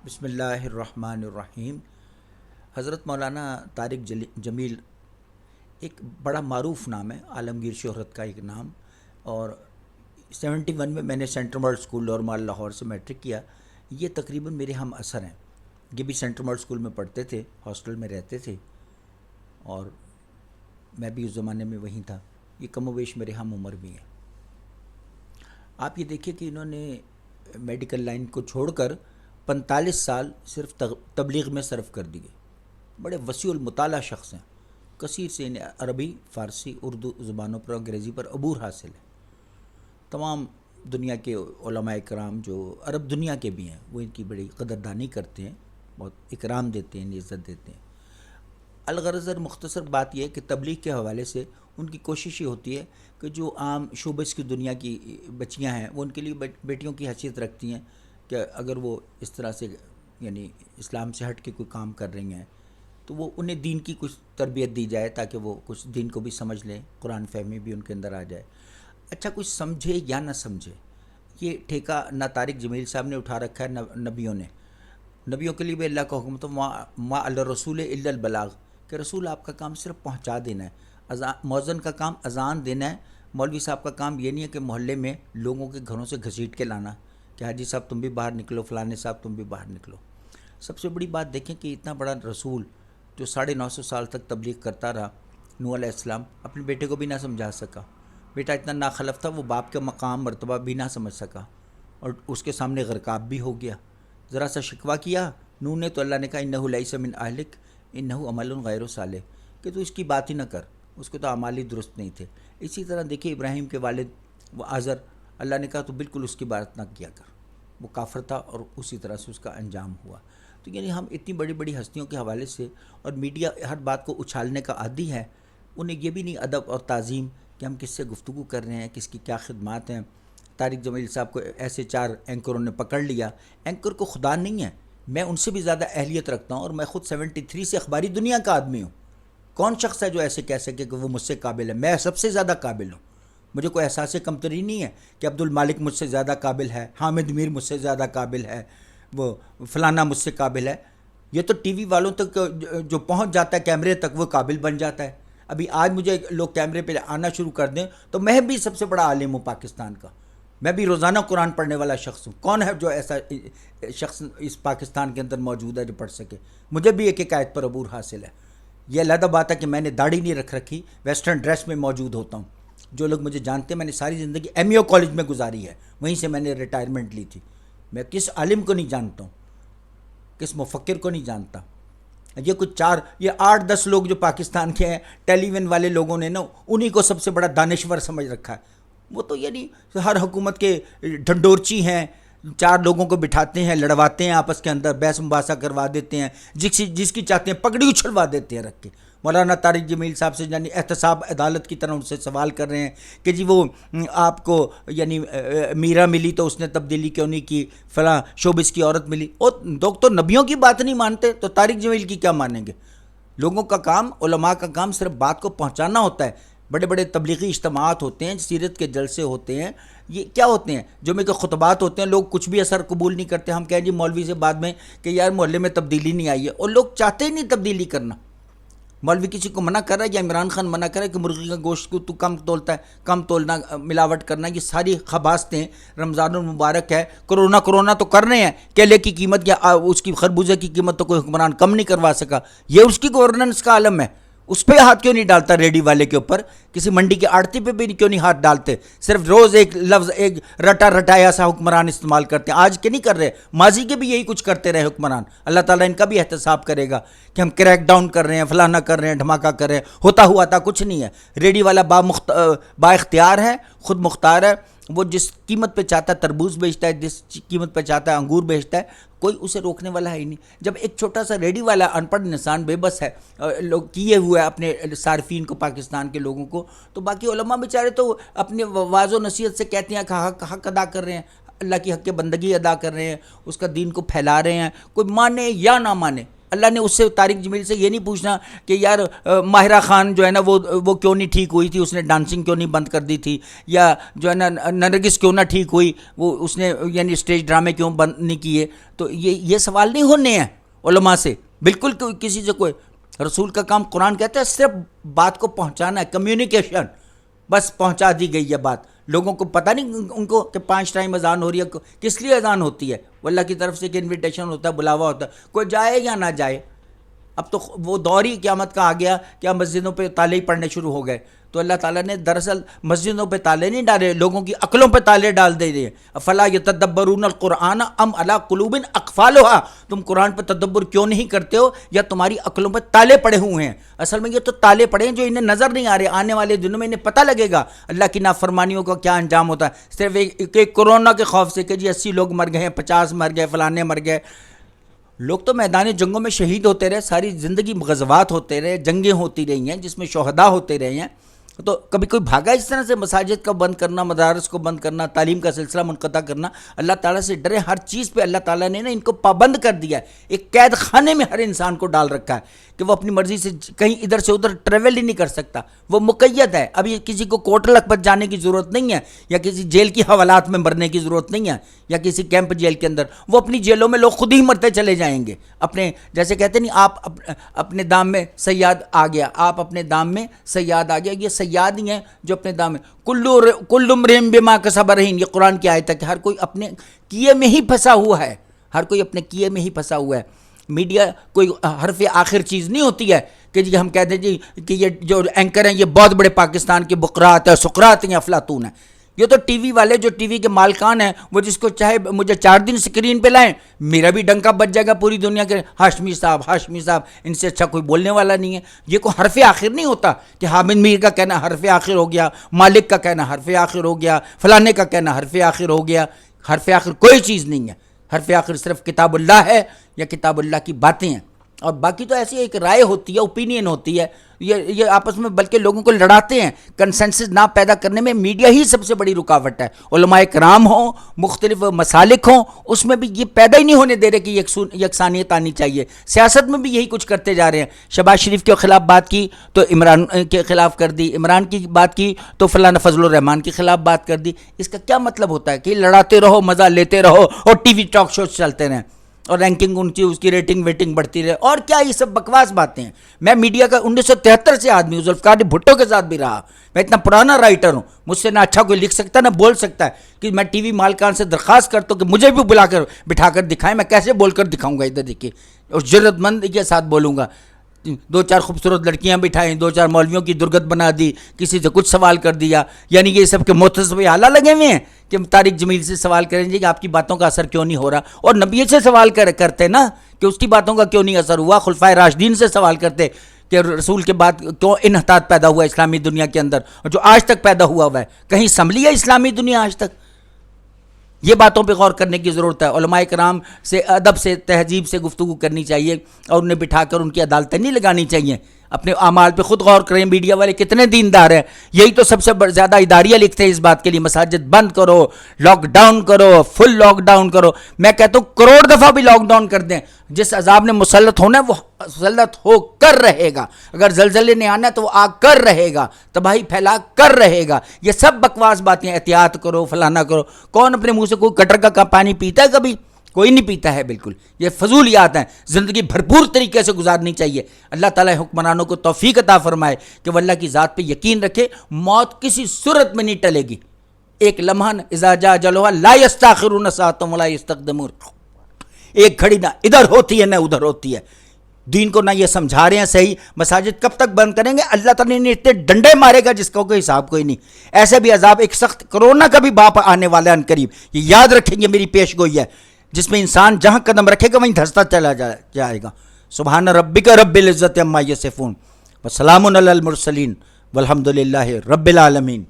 بسم اللہ الرحمن الرحیم۔ حضرت مولانا طارق جمیل ایک بڑا معروف نام ہے، عالمگیر شہرت کا ایک نام، اور 71 میں میں نے سینٹرل ماڈل اسکول اور مال لاہور سے میٹرک کیا۔ یہ تقریباً میرے ہم اثر ہیں، یہ بھی سینٹرل ماڈل اسکول میں پڑھتے تھے، ہاسٹل میں رہتے تھے، اور میں بھی اس زمانے میں وہیں تھا۔ یہ کم و بیش میرے ہم عمر بھی ہیں۔ آپ یہ دیکھیے کہ انہوں نے میڈیکل لائن کو چھوڑ کر 45 سال صرف تبلیغ میں صرف کر دیے۔ بڑے وسیع المطالعہ شخص ہیں، کثیر سے انہیں عربی، فارسی، اردو زبانوں پر، انگریزی پر عبور حاصل ہے۔ تمام دنیا کے علماء کرام جو عرب دنیا کے بھی ہیں وہ ان کی بڑی قدردانی کرتے ہیں، بہت اکرام دیتے ہیں، عزت دیتے ہیں۔ الغرض مختصر بات یہ ہے کہ تبلیغ کے حوالے سے ان کی کوشش یہ ہوتی ہے کہ جو عام شوبز کی دنیا کی بچیاں ہیں وہ ان کے لیے بیٹیوں کی حیثیت رکھتی ہیں کہ اگر وہ اس طرح سے یعنی اسلام سے ہٹ کے کوئی کام کر رہی ہیں تو وہ انہیں دین کی کچھ تربیت دی جائے تاکہ وہ کچھ دین کو بھی سمجھ لیں، قرآن فہمی بھی ان کے اندر آ جائے۔ اچھا، کچھ سمجھے یا نہ سمجھے، یہ ٹھیکہ نہ طارق جمیل صاحب نے اٹھا رکھا ہے نہ نبیوں نے۔ نبیوں کے لیے بھی اللہ کا حکم تو ما علی الرسول الا البلاغ، کہ رسول آپ کا کام صرف پہنچا دینا ہے۔ مؤذن کا کام اذان دینا ہے، مولوی صاحب کا کام یہ نہیں ہے کہ محلے میں لوگوں کے گھروں سے گھسیٹ کے لانا کہ حاجی صاحب تم بھی باہر نکلو، فلانے صاحب تم بھی باہر نکلو۔ سب سے بڑی بات دیکھیں کہ اتنا بڑا رسول جو 950 سال تک تبلیغ کرتا رہا، نوح علیہ السلام اپنے بیٹے کو بھی نہ سمجھا سکا۔ بیٹا اتنا ناخلف تھا، وہ باپ کے مقام مرتبہ بھی نہ سمجھ سکا اور اس کے سامنے غرقاب بھی ہو گیا۔ ذرا سا شکوہ کیا نوح نے تو اللہ نے کہا انہ لیس من اہلک انہ عمل غیر صالح، کہ تو اس کی بات ہی نہ کر، اس کو تو اعمال ہی درست نہیں تھے۔ اسی طرح دیکھیے ابراہیم کے والد وہ آزر، اللہ نے کہا تو بالکل اس کی بات نہ کیا کر، وہ کافر تھا اور اسی طرح سے اس کا انجام ہوا۔ تو یعنی ہم اتنی بڑی بڑی ہستیوں کے حوالے سے، اور میڈیا ہر بات کو اچھالنے کا عادی ہے، انہیں یہ بھی نہیں ادب اور تعظیم کہ ہم کس سے گفتگو کر رہے ہیں، کس کی کیا خدمات ہیں۔ طارق جمیل صاحب کو ایسے 4 اینکروں نے پکڑ لیا۔ اینکر کو خدا نہیں ہے، میں ان سے بھی زیادہ اہلیت رکھتا ہوں، اور میں خود 73 سے اخباری دنیا کا آدمی ہوں۔ کون شخص ہے جو ایسے کہہ سکے کہ وہ مجھ سے قابل ہے؟ میں سب سے زیادہ قابل ہوں۔ مجھے کوئی احساس کمتری نہیں ہے کہ عبد المالک مجھ سے زیادہ قابل ہے، حامد میر مجھ سے زیادہ قابل ہے، وہ فلانا مجھ سے قابل ہے۔ یہ تو ٹی وی والوں تک جو پہنچ جاتا ہے کیمرے تک وہ قابل بن جاتا ہے۔ ابھی آج مجھے لوگ کیمرے پہ آنا شروع کر دیں تو میں بھی سب سے بڑا عالم ہوں پاکستان کا، میں بھی روزانہ قرآن پڑھنے والا شخص ہوں۔ کون ہے جو ایسا شخص اس پاکستان کے اندر موجود ہے جو پڑھ سکے؟ مجھے بھی ایک آیت پر عبور حاصل ہے۔ یہ علیحدہ بات ہے کہ میں نے داڑھی نہیں رکھ رکھی، ویسٹرن ڈریس میں موجود ہوتا ہوں۔ جو لوگ مجھے جانتے ہیں، میں نے ساری زندگی ایم ای او کالج میں گزاری ہے، وہیں سے میں نے ریٹائرمنٹ لی تھی۔ میں کس عالم کو نہیں جانتا ہوں، کس مفکر کو نہیں جانتا۔ یہ 8-10 لوگ جو پاکستان کے ہیں، ٹیلی ویژن والے لوگوں نے نا انہی کو سب سے بڑا دانشور سمجھ رکھا ہے۔ وہ تو یعنی ہر حکومت کے ڈھنڈورچی ہیں، 4 لوگوں کو بٹھاتے ہیں، لڑواتے ہیں آپس کے اندر، بحث مباحثہ کروا دیتے ہیں، جس کی چاہتے ہیں پگڑی اچھلوا دیتے ہیں رکھ کے۔ مولانا طارق جمیل صاحب سے یعنی احتساب عدالت کی طرح ان سے سوال کر رہے ہیں کہ جی وہ آپ کو یعنی میرا ملی تو اس نے تبدیلی کیوں نہیں کی، فلاں شوبز کی عورت ملی۔ اور لوگ تو نبیوں کی بات نہیں مانتے تو طارق جمیل کی کیا مانیں گے؟ لوگوں کا کام، علماء کا کام صرف بات کو پہنچانا ہوتا ہے۔ بڑے بڑے تبلیغی اجتماعات ہوتے ہیں، سیرت کے جلسے ہوتے ہیں، یہ کیا ہوتے ہیں؟ جمعے کے خطبات ہوتے ہیں، لوگ کچھ بھی اثر قبول نہیں کرتے۔ ہم کہیں جی مولوی سے بعد میں کہ یار محلے میں تبدیلی نہیں آئی ہے، اور لوگ چاہتے ہی نہیں تبدیلی کرنا۔ مولوی کسی کو منع کر رہا ہے یا عمران خان منع کر رہا ہے کہ مرغی کا گوشت کو تو کم تولتا ہے، کم تولنا، ملاوٹ کرنا، یہ ساری خباستیں۔ رمضان المبارک ہے، کرونا تو کر رہے ہیں، کیلے کی قیمت یا اس کی خربوزے کی قیمت تو کوئی حکمران کم نہیں کروا سکا۔ یہ اس کی گورننس کا عالم ہے، اس پہ ہاتھ کیوں نہیں ڈالتا؟ ریڈی والے کے اوپر، کسی منڈی کے آڑتی پہ بھی کیوں نہیں ہاتھ ڈالتے؟ صرف روز ایک لفظ، ایک رٹایا سا حکمران استعمال کرتے ہیں۔ آج کے نہیں کر رہے، ماضی کے بھی یہی کچھ کرتے رہے حکمران۔ اللہ تعالیٰ ان کا بھی احتساب کرے گا کہ ہم کریک ڈاؤن کر رہے ہیں، فلانا کر رہے ہیں، دھماکہ کر رہے ہیں۔ ہوتا ہوا تھا کچھ نہیں ہے۔ ریڈی والا با اختیار ہے، خود مختار ہے، وہ جس قیمت پہ چاہتا ہے تربوز بیچتا ہے، جس قیمت پہ چاہتا ہے انگور بیچتا ہے، کوئی اسے روکنے والا ہے ہی نہیں۔ جب ایک چھوٹا سا ریڈی والا ان پڑھ انسان بے بس ہے، لوگ کیے ہوئے اپنے صارفین کو، پاکستان کے لوگوں کو، تو باقی علماء بیچارے تو اپنے واعظ و نصیحت سے کہتے ہیں کہ حق ادا کر رہے ہیں، اللہ کی حق بندگی ادا کر رہے ہیں، اس کا دین کو پھیلا رہے ہیں، کوئی مانے یا نہ مانے۔ اللہ نے اس سے طارق جمیل سے یہ نہیں پوچھنا کہ یار ماہرہ خان جو ہے نا وہ کیوں نہیں ٹھیک ہوئی تھی, اس نے ڈانسنگ کیوں نہیں بند کر دی تھی, یا جو ہے نا نرگس کیوں نہ ٹھیک ہوئی, وہ اس نے یعنی اسٹیج ڈرامے کیوں بند نہیں کیے. تو یہ سوال نہیں ہونے ہیں علماء سے, بالکل کسی سے کوئی. رسول کا کام قرآن کہتا ہے صرف بات کو پہنچانا ہے, کمیونیکیشن, بس پہنچا دی گئی یہ بات. لوگوں کو پتہ نہیں ان کو کہ 5 ٹائم اذان ہو رہی ہے, کس لیے اذان ہوتی ہے؟ وہ اللہ کی طرف سے ایک انویٹیشن ہوتا ہے, بلاوا ہوتا ہے, کوئی جائے یا نہ جائے. اب تو وہ دور ہی قیامت کا آ گیا کہ اب مسجدوں پہ تالے ہی پڑنے شروع ہو گئے. تو اللہ تعالیٰ نے دراصل مسجدوں پہ تالے نہیں ڈالے, لوگوں کی عقلوں پہ تالے ڈال دے رہے ہیں. افلا یتدبرون القرآن ام علی قلوب اقفالها, تم قرآن پہ تدبر کیوں نہیں کرتے ہو, یا تمہاری عقلوں پہ تالے پڑے ہوئے ہیں؟ اصل میں یہ تو تالے پڑے ہیں جو انہیں نظر نہیں آ رہے, آنے والے دنوں میں انہیں پتہ لگے گا اللہ کی نافرمانیوں کا کیا انجام ہوتا ہے. صرف ایک کورونا کے خوف سے کہ جی 80 لوگ مر گئے ہیں, 50 مر گئے, فلانے مر گئے. لوگ تو میدان جنگوں میں شہید ہوتے رہے, ساری زندگی غزوات ہوتے رہے, جنگیں ہوتی رہی ہیں جس میں شہداء ہوتے رہے ہیں. تو کبھی کوئی بھاگا اس طرح سے مساجد کا بند کرنا, مدارس کو بند کرنا, تعلیم کا سلسلہ منقطع کرنا؟ اللہ تعالیٰ سے ڈرے, ہر چیز پہ اللہ تعالیٰ نے نا ان کو پابند کر دیا ہے. ایک قید خانے میں ہر انسان کو ڈال رکھا ہے کہ وہ اپنی مرضی سے کہیں ادھر سے ادھر ٹریول ہی نہیں کر سکتا, وہ مقید ہے. اب یہ کسی کو کوٹ لکھپت جانے کی ضرورت نہیں ہے, یا کسی جیل کی حوالات میں مرنے کی ضرورت نہیں ہے, یا کسی کیمپ جیل کے اندر. وہ اپنی جیلوں میں لوگ خود ہی مرتے چلے جائیں گے اپنے, جیسے کہتے نہیں آپ اپنے دام میں صیاد آ گیا, آپ اپنے دام میں صیاد آ گیا. یہ صیاد ہی ہیں جو اپنے دام میں کل امرئ بما کسب رہین, یہ قرآن کی آیت ہے کہ ہر کوئی اپنے کیے میں ہی پھنسا ہوا ہے, ہر کوئی اپنے کیے میں ہی پھنسا ہوا ہے. میڈیا کوئی حرف آخر چیز نہیں ہوتی ہے کہ جی ہم کہتے ہیں جی کہ یہ جو اینکر ہیں یہ بہت بڑے پاکستان کے بقرات ہیں, سقراط ہیں, افلاطون ہیں. یہ تو ٹی وی والے جو ٹی وی کے مالکان ہیں, وہ جس کو چاہے مجھے 4 دن اسکرین پہ لائیں, میرا بھی ڈنکا بچ جائے گا پوری دنیا کے, ہاشمی صاحب, ان سے اچھا کوئی بولنے والا نہیں ہے. یہ کوئی حرف آخر نہیں ہوتا کہ حامد میر کا کہنا حرف آخر ہو گیا, مالک کا کہنا حرف آخر ہو گیا, فلانے کا کہنا حرف آخر ہو گیا. حرف آخر کوئی چیز نہیں ہے. حرف آخر صرف کتاب اللہ ہے یا کتاب اللہ کی باتیں ہیں, اور باقی تو ایسی ایک رائے ہوتی ہے, اوپینین ہوتی ہے. یہ آپس میں بلکہ لوگوں کو لڑاتے ہیں. کنسنسس نہ پیدا کرنے میں میڈیا ہی سب سے بڑی رکاوٹ ہے. علماء کرام ہوں, مختلف مسالک ہوں, اس میں بھی یہ پیدا ہی نہیں ہونے دے رہے کہ یکسانیت آنی چاہیے. سیاست میں بھی یہی کچھ کرتے جا رہے ہیں. شہباز شریف کے خلاف بات کی تو عمران کے خلاف کر دی, عمران کی بات کی تو فلاں فضل الرحمان کے خلاف بات کر دی. اس کا کیا مطلب ہوتا ہے کہ لڑاتے رہو, مزہ لیتے رہو, اور ٹی وی ٹاک شوز چلتے رہیں, اور رینکنگ ان کی, اس کی ریٹنگ ویٹنگ بڑھتی رہے. اور کیا یہ سب بکواس باتیں ہیں. میں میڈیا کا 1973 سے آدمی ہوں, ذوالفقار بھٹو کے ساتھ بھی رہا. میں اتنا پرانا رائٹر ہوں, مجھ سے نہ اچھا کوئی لکھ سکتا نہ بول سکتا ہے. کہ میں ٹی وی مالکان سے درخواست کرتا ہوں کہ مجھے بھی بلا کر بٹھا کر دکھائیں, میں کیسے بول کر دکھاؤں گا. ادھر دیکھیے, اور جرت مند کے ساتھ بولوں گا. 2-4 خوبصورت لڑکیاں بٹھائیں, 2-4 مولویوں کی درگت بنا دی, کسی سے کچھ سوال کر دیا. یعنی یہ سب کے متصب آلہ لگے ہوئے ہیں کہ طارق جمیل سے سوال کریں جی کہ آپ کی باتوں کا اثر کیوں نہیں ہو رہا. اور نبی سے سوال کرتے نا کہ اس کی باتوں کا کیوں نہیں اثر ہوا. خلفائے راشدین سے سوال کرتے کہ رسول کے بعد کیوں انحطاط پیدا ہوا اسلامی دنیا کے اندر, اور جو آج تک پیدا ہوا ہے کہیں سنبھلی ہے اسلامی دنیا آج تک؟ یہ باتوں پہ غور کرنے کی ضرورت ہے. علماء کرام سے ادب سے, تہذیب سے گفتگو کرنی چاہیے, اور انہیں بٹھا کر ان کی عدالتیں نہیں لگانی چاہیے. اپنے اعمال پہ خود غور کریں. میڈیا والے کتنے دیندار ہیں, یہی تو سب سے زیادہ اداریہ لکھتے ہیں اس بات کے لیے, مساجد بند کرو, لاک ڈاؤن کرو, فل لاک ڈاؤن کرو. میں کہتا ہوں کروڑ دفعہ بھی لاک ڈاؤن کر دیں, جس عذاب نے مسلط ہونا ہے وہ مسلط ہو کر رہے گا. اگر زلزلے نے آنا ہے تو وہ آ کر رہے گا, تباہی پھیلا کر رہے گا. یہ سب بکواس باتیں, احتیاط کرو, فلانا کرو. کون اپنے منہ سے کوئی کٹر کا پانی پیتا ہے کبھی؟ کوئی نہیں پیتا ہے. بالکل یہ فضولیات ہیں. زندگی بھرپور طریقے سے گزارنی چاہیے. اللہ تعالیٰ حکمرانوں کو توفیق عطا فرمائے کہ وہ اللہ کی ذات پہ یقین رکھے. موت کسی صورت میں نہیں ٹلے گی. ایک لمحہ اذا جاء اجلها لا یستاخرون ساعة ولا یستقدمون. ایک گھڑی نہ ادھر ہوتی ہے نہ ادھر ہوتی ہے. دین کو نہ یہ سمجھا رہے ہیں صحیح. مساجد کب تک بند کریں گے؟ اللہ تعالیٰ نے اتنے ڈنڈے مارے گا جس کا کوئی حساب کوئی نہیں. ایسے بھی عذاب, ایک سخت کرونا کا بھی باپ آنے والا ہے عنقریب. یہ یاد رکھیں گے, میری پیش گوئی ہے, جس میں انسان جہاں قدم رکھے گا وہیں دھستا چلا جائے گا. سبحان ربک رب العزت عما یصفون وسلام علی المرسلین والحمد للہ رب العالمین.